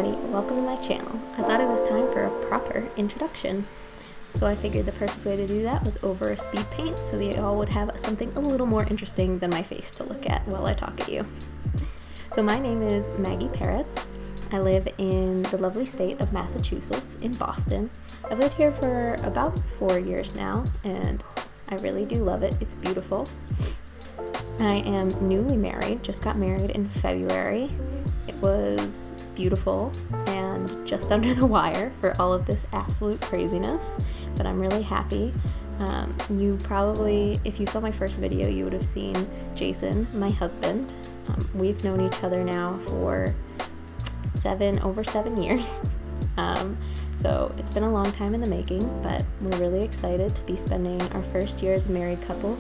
everybody, welcome to my channel. I thought it was time for a proper introduction, so I figured the perfect way to do that was over a speed paint so that y'all would have something a little more interesting than my face to look at while I talk at you. So my name is Maggie Peretz. I live in the lovely state of Massachusetts in Boston. I've lived here for about 4 years now, and I really do love it. It's beautiful. I am newly married, just got married in February. It was beautiful and just under the wire for all of this absolute craziness, but I'm really happy. You probably, if you saw my first video, you would have seen Jason, my husband. We've known each other now for over 7 years. So it's been a long time in the making, but we're really excited to be spending our first year as a married couple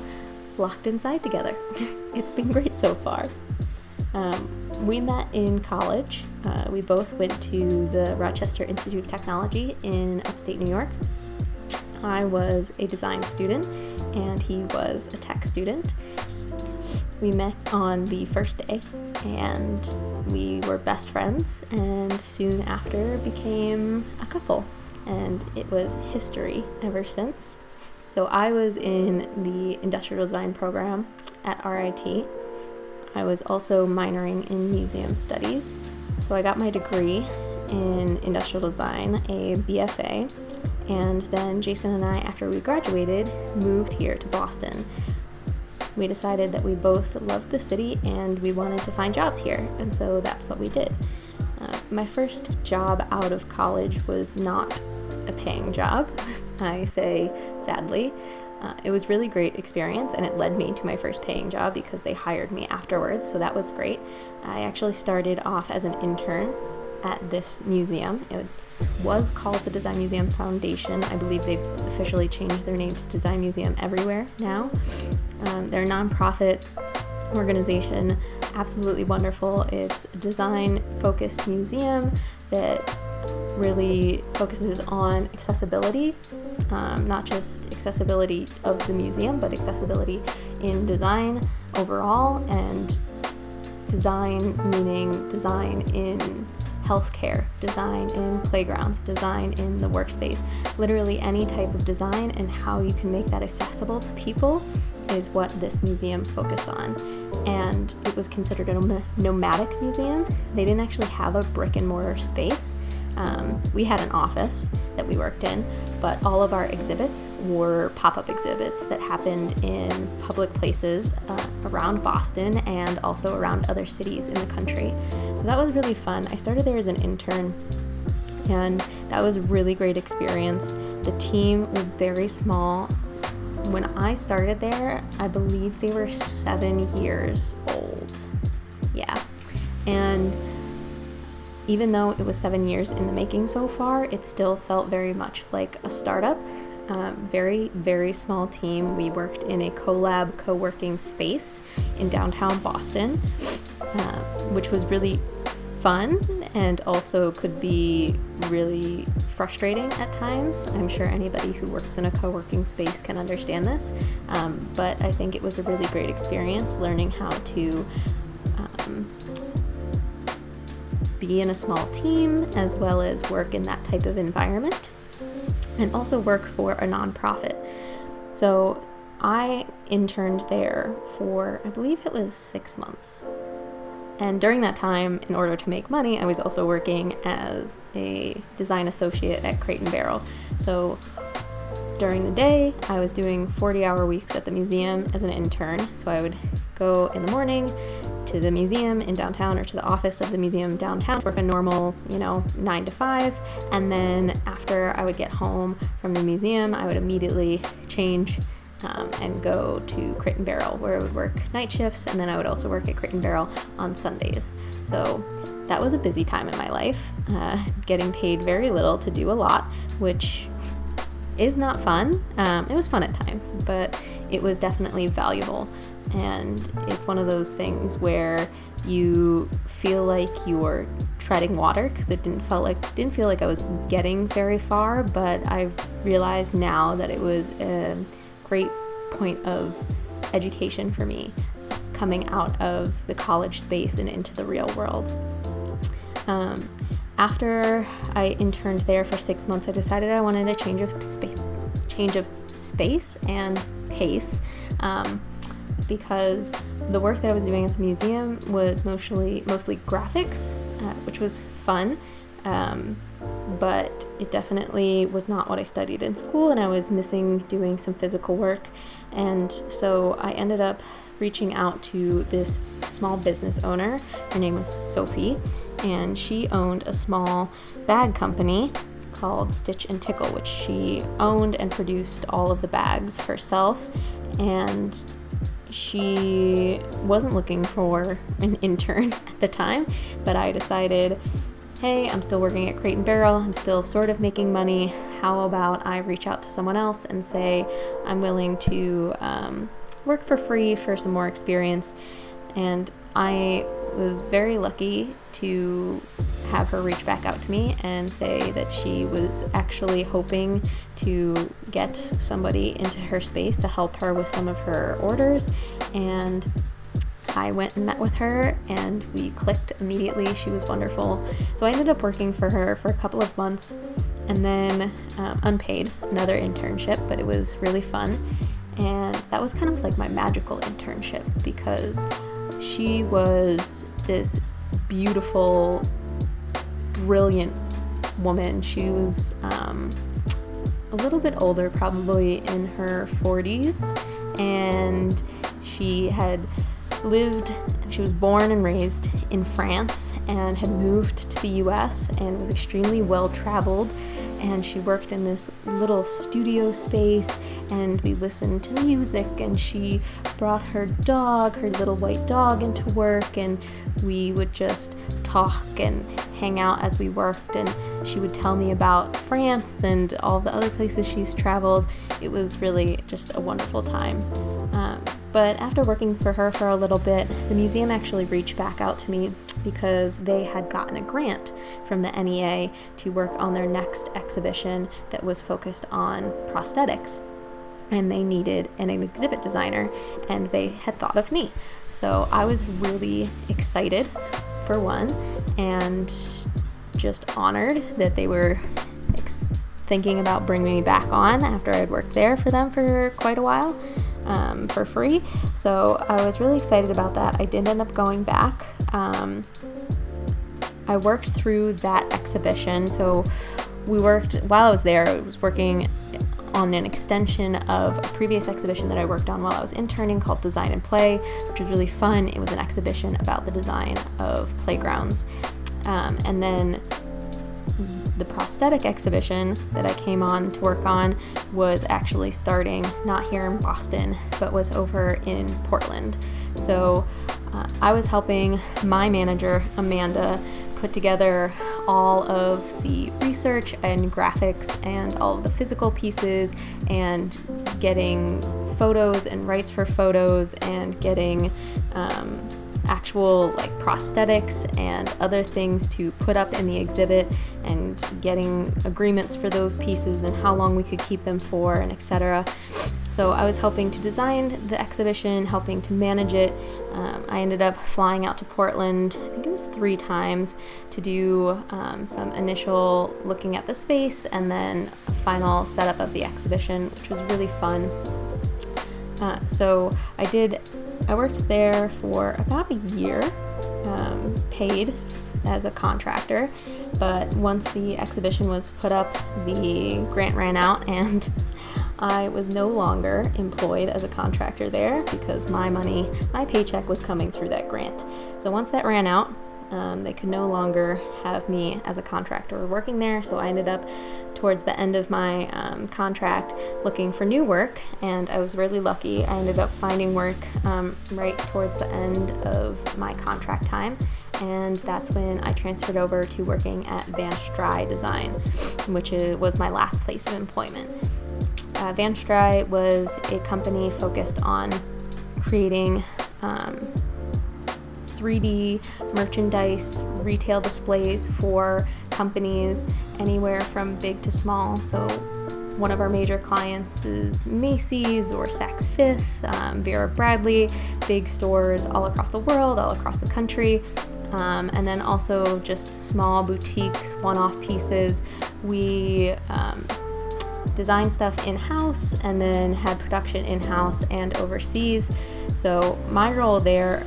locked inside together. It's been great so far. We met in college. We both went to the Rochester Institute of Technology in upstate New York. I was a design student and he was a tech student. We met on the first day and we were best friends, and soon after became a couple, and it was history ever since. So I was in the industrial design program at RIT. I was also minoring in museum studies. So I got my degree in industrial design, a BFA, and then Jason and I, after we graduated, moved here to Boston. We decided that we both loved the city and we wanted to find jobs here, and so that's what we did. My first job out of college was not a paying job, I say sadly. It was really great experience, and it led me to my first paying job because they hired me afterwards, so that was great. I actually started off as an intern at this museum. It was called the Design Museum Foundation. I believe they've officially changed their name to Design Museum Everywhere now. They're a nonprofit organization, absolutely wonderful. It's a design-focused museum that really focuses on accessibility, not just accessibility of the museum, but accessibility in design overall, and design meaning design in healthcare, design in playgrounds, design in the workspace. Literally any type of design and how you can make that accessible to people is what this museum focused on. And it was considered a nomadic museum. They didn't actually have a brick and mortar space. We had an office that we worked in, but all of our exhibits were pop-up exhibits that happened in public places around Boston and also around other cities in the country. So that was really fun. I started there as an intern, and that was a really great experience. The team was very small. When I started there, I believe they were 7 years old. Yeah. And even though it was 7 years in the making so far, it still felt very much like a startup. Very, very small team. We worked in a collab co-working space in downtown Boston, which was really fun and also could be really frustrating at times. I'm sure anybody who works in a co-working space can understand this, but I think it was a really great experience learning how to be in a small team as well as work in that type of environment and also work for a nonprofit. So I interned there for, I believe it was 6 months. And during that time, in order to make money, I was also working as a design associate at Crate & Barrel. So during the day, I was doing 40-hour weeks at the museum as an intern. So I would go in the morning to the museum in downtown or to the office of the museum downtown, work a normal, 9 to 5. And then after I would get home from the museum, I would immediately change and go to Crate & Barrel, where I would work night shifts, and then I would also work at Crate & Barrel on Sundays. So that was a busy time in my life, getting paid very little to do a lot, which is not fun. It was fun at times, but it was definitely valuable. And it's one of those things where you feel like you're treading water, because it didn't feel like I was getting very far, but I realize now that it was a great point of education for me coming out of the college space and into the real world. After I interned there for 6 months, I decided I wanted a change of space and pace, because the work that I was doing at the museum was mostly graphics, which was fun, but it definitely was not what I studied in school, and I was missing doing some physical work. And so I ended up reaching out to this small business owner. Her name was Sophie, and she owned a small bag company called Stitch and Tickle, which she owned and produced all of the bags herself. And she wasn't looking for an intern at the time, but I decided, hey, I'm still working at Crate & Barrel, I'm still sort of making money, how about I reach out to someone else and say I'm willing to work for free for some more experience. And I was very lucky to have her reach back out to me and say that she was actually hoping to get somebody into her space to help her with some of her orders. And I went and met with her, and we clicked immediately. She was wonderful. So I ended up working for her for a couple of months, and then unpaid, another internship, but it was really fun. And that was kind of like my magical internship, because she was this beautiful, brilliant woman. She was a little bit older, probably in her 40s, and she was born and raised in France and had moved to the US and was extremely well traveled. And she worked in this little studio space, and we listened to music, and she brought her dog, her little white dog, into work, and we would just talk and hang out as we worked, and she would tell me about France and all the other places she's traveled. It was really just a wonderful time. But after working for her for a little bit, the museum actually reached back out to me because they had gotten a grant from the NEA to work on their next exhibition that was focused on prosthetics. And they needed an exhibit designer, and they had thought of me. So I was really excited, for one, and just honored that they were thinking about bringing me back on after I'd worked there for them for quite a while. For free. So I was really excited about that. I did end up going back. I worked through that exhibition. So while I was there, I was working on an extension of a previous exhibition that I worked on while I was interning called Design and Play, which was really fun. It was an exhibition about the design of playgrounds. And then the prosthetic exhibition that I came on to work on was actually starting not here in Boston, but was over in Portland. So I was helping my manager, Amanda, put together all of the research and graphics and all of the physical pieces, and getting photos and rights for photos, and getting actual like prosthetics and other things to put up in the exhibit, and getting agreements for those pieces and how long we could keep them for, and etc. So I was helping to design the exhibition, helping to manage it. I ended up flying out to Portland, I think it was 3 times, to do some initial looking at the space, and then a final setup of the exhibition, which was really fun. So I worked there for about a year, paid as a contractor, but once the exhibition was put up, the grant ran out, and I was no longer employed as a contractor there because my paycheck was coming through that grant. So once that ran out, they could no longer have me as a contractor working there, so I ended up towards the end of my contract looking for new work, and I was really lucky. I ended up finding work right towards the end of my contract time, and that's when I transferred over to working at Van Stry Design, which was my last place of employment. Van Stry was a company focused on creating 3D merchandise retail displays for companies anywhere from big to small. So one of our major clients is Macy's or Saks Fifth, Vera Bradley, big stores all across the world, all across the country. and then also just small boutiques, one-off pieces. We design stuff in-house and then had production in-house and overseas. So my role there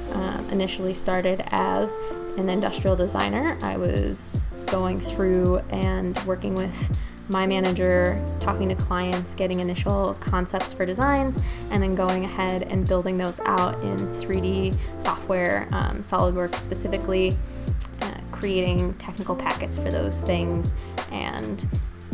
initially started as an industrial designer. I was going through and working with my manager, talking to clients, getting initial concepts for designs, and then going ahead and building those out in 3D software, SolidWorks specifically, creating technical packets for those things and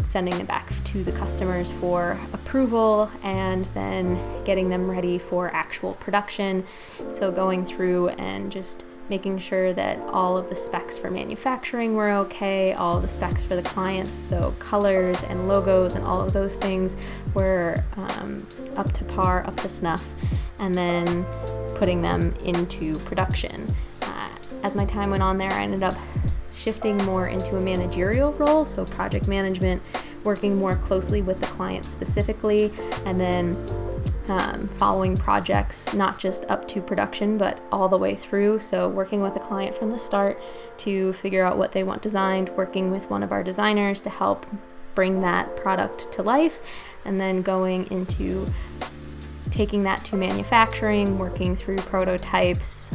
sending them back to the customers for approval, and then getting them ready for actual production. So going through and just making sure that all of the specs for manufacturing were okay, all of the specs for the clients, so colors and logos and all of those things were up to par, up to snuff, and then putting them into production. As my time went on there, I ended up shifting more into a managerial role, so project management, working more closely with the client specifically, and then following projects not just up to production but all the way through. So working with the client from the start to figure out what they want designed, working with one of our designers to help bring that product to life, and then going into taking that to manufacturing, working through prototypes,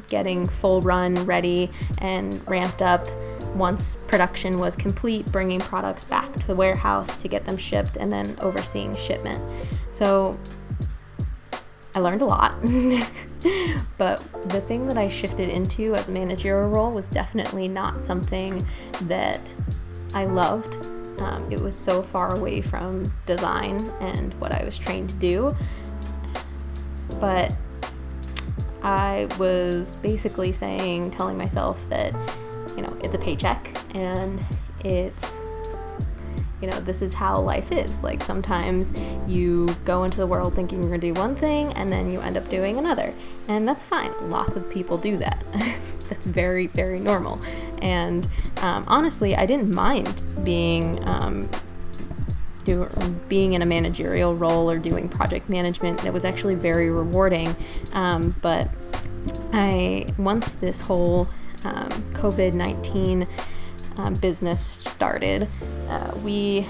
getting full run ready and ramped up once production was complete, bringing products back to the warehouse to get them shipped, and then overseeing shipment. So I learned a lot, but the thing that I shifted into as a managerial role was definitely not something that I loved. It was so far away from design and what I was trained to do. But I was basically telling myself that, it's a paycheck and it's, this is how life is. Like sometimes you go into the world thinking you're gonna do one thing and then you end up doing another. And that's fine. Lots of people do that. That's very, very normal. And honestly, I didn't mind being in a managerial role or doing project management. It was actually very rewarding. But once this whole COVID-19 business started, we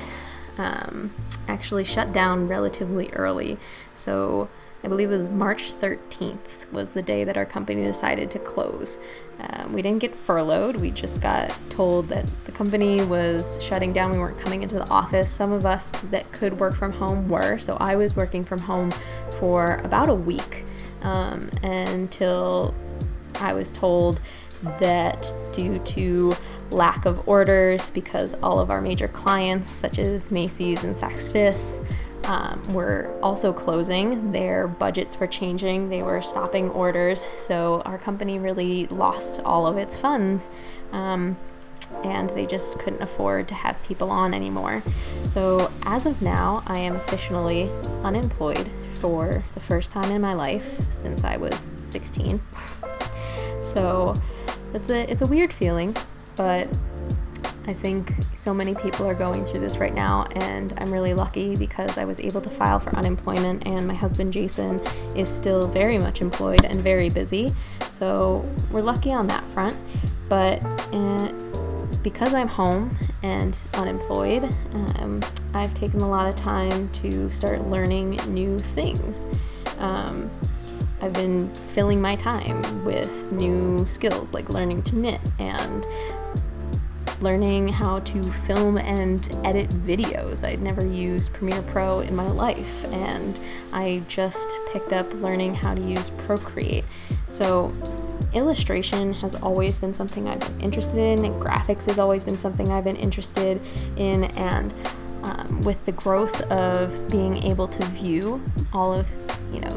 actually shut down relatively early. So I believe it was March 13th was the day that our company decided to close. We didn't get furloughed. We just got told that the company was shutting down. We weren't coming into the office. Some of us that could work from home were. So I was working from home for about a week until I was told that due to lack of orders, because all of our major clients, such as Macy's and Saks Fifth, were also closing. Their budgets were changing. They were stopping orders. So our company really lost all of its funds, and they just couldn't afford to have people on anymore. So as of now, I am officially unemployed for the first time in my life since I was 16. So it's a weird feeling, but I think so many people are going through this right now, and I'm really lucky because I was able to file for unemployment, and my husband Jason is still very much employed and very busy. So we're lucky on that front. But because I'm home and unemployed, I've taken a lot of time to start learning new things. I've been filling my time with new skills, like learning to knit and learning how to film and edit videos. I'd never used Premiere Pro in my life, and I just picked up learning how to use Procreate. So illustration has always been something I've been interested in, and graphics has always been something I've been interested in, and with the growth of being able to view all of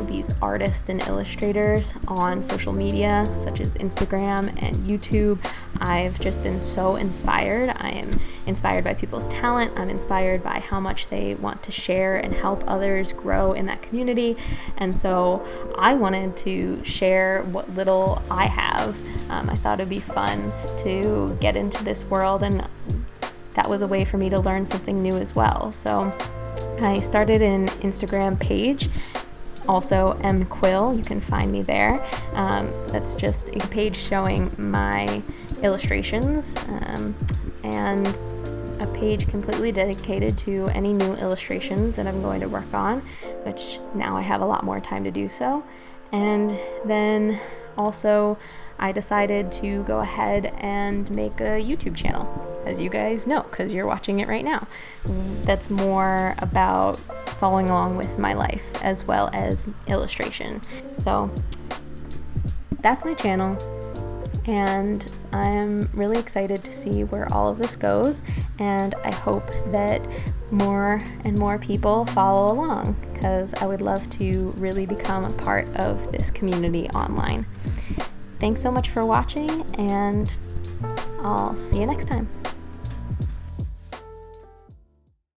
these artists and illustrators on social media such as Instagram and YouTube, I've just been so inspired. I am inspired by people's talent. I'm inspired by how much they want to share and help others grow in that community. And so I wanted to share what little I have. I thought it'd be fun to get into this world, and that was a way for me to learn something new as well. So I started an Instagram page also mquill. You can find me there. That's just a page showing my illustrations, and a page completely dedicated to any new illustrations that I'm going to work on, which now I have a lot more time to do so. And then also I decided to go ahead and make a YouTube channel, as you guys know, because you're watching it right now. That's more about following along with my life as well as illustration. So that's my channel, and I'm really excited to see where all of this goes, and I hope that more and more people follow along, because I would love to really become a part of this community online. Thanks so much for watching, and I'll see you next time.